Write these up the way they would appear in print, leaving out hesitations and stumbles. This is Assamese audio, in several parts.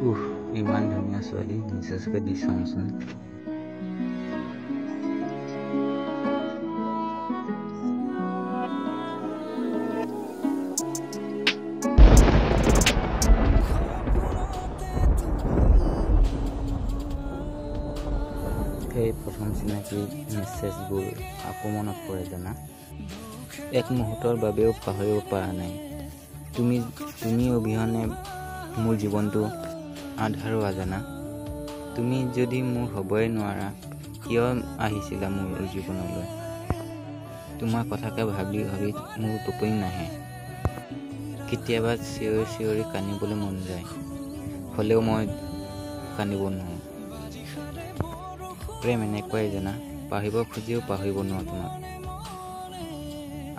উহ, ইমান ধুনীয়া ছোৱালী নিশ্চয়কৈ দি চাওঁচোন। সেই প্ৰথম চিনাকি মেছেজবোৰ আকৌ মনত পৰে জানা। এক মুহূৰ্তৰ বাবেও পাহৰিব পৰা নাই। তুমি অবিহনে মোৰ জীৱনটো আধাৰুৱা জানা। তুমি যদি মোৰ হ'বই নোৱাৰা, কিয় আহিছিলা মোৰ জীৱনলৈ? তোমাৰ কথাকে ভাবি ভাবি মোৰ টোপনি নাহে। কেতিয়াবা চিঞৰি চিঞৰি কান্দিবলৈ মন যায়, হ'লেও মই কান্দিব নোৱাৰোঁ। প্ৰেম এনেকুৱাই জানা, পাহৰিব খুজিও পাহৰিব নোৱাৰোঁ তোমাক।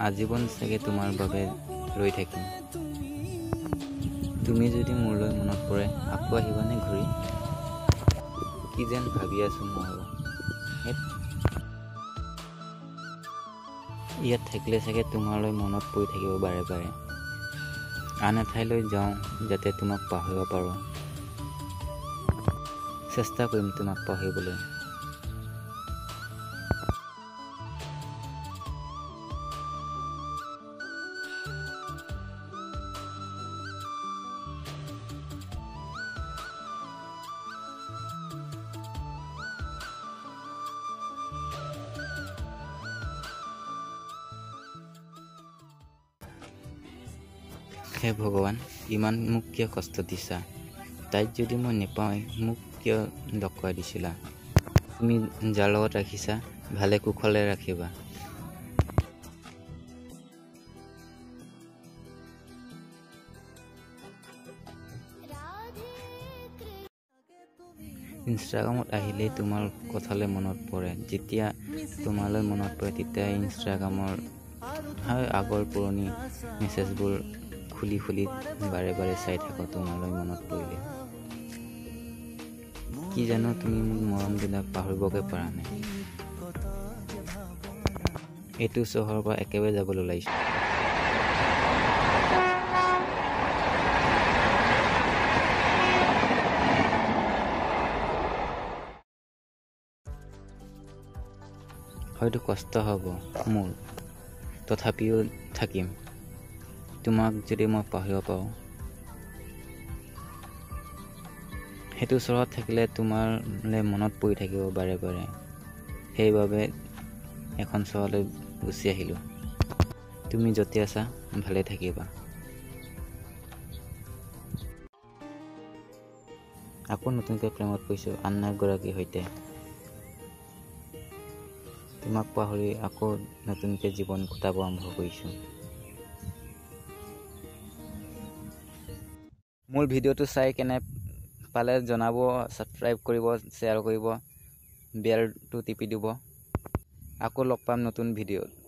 আজীৱন চাগে তোমাৰ বাবে ৰৈ থাকিম। তুমি যদি মোৰলৈ মনত পৰে, আকৌ আহিবানে ঘূৰি? কি যেন ভাবি আছো ময়ো। ইয়াত থাকিলে চাগে তোমালৈ মনত পৰি থাকিব বাৰে বাৰে। আন এঠাইলৈ যাওঁ যাতে তোমাক পাহৰিব পাৰোঁ। চেষ্টা কৰিম তোমাক পাহৰিবলৈ। হে ভগৱান, ইমান মোক কিয় কষ্ট দিছা? তাইক যদি মই নেপাওঁৱেই, মোক কিয় লুকুৱাই দিছিলা? তুমি যাৰ লগত ৰাখিছা, ভালে কুশলে ৰাখিবা। ইনষ্টাগ্ৰামত আহিলেই তোমাৰ কথালৈ মনত পৰে। যেতিয়া তোমালৈ মনত পৰে, তেতিয়া ইনষ্টাগ্ৰামৰ আগৰ পুৰণি মেছেজবোৰ খুলি খুলি বাৰে বাৰে চাই থাকোঁ তোমালৈ মনত পৰিলে। কি জানো তুমি মোক মৰম দিলা, পাহৰিবকে পৰা নাই। এইটো চহৰৰ পৰা একেবাৰে যাবলৈ ওলাইছোঁ। হয়তো কষ্ট হ'ব মোৰ, তথাপিও থাকিম। তোমাক যদি মই পাহৰিব পাৰোঁ। সেইটো চহৰত থাকিলে তোমালৈ মনত পৰি থাকিব বাৰে বাৰে। সেইবাবে এখন চহৰলৈ গুচি আহিলোঁ। তুমি য'তে আছা ভালে থাকিবা। আকৌ নতুনকৈ প্ৰেমত পৰিছোঁ আন এগৰাকীৰ সৈতে। তোমাক পাহৰি আকৌ নতুনকৈ জীৱন কটাব আৰম্ভ কৰিছোঁ। মোৰ ভিডিঅ'টো চাই কেনে পালে জনাব, ছাবস্ক্ৰাইব কৰিব, শ্বেয়াৰ কৰিব, বেলটো টিপি দিব। আকৌ লগ পাম নতুন ভিডিঅ'ত।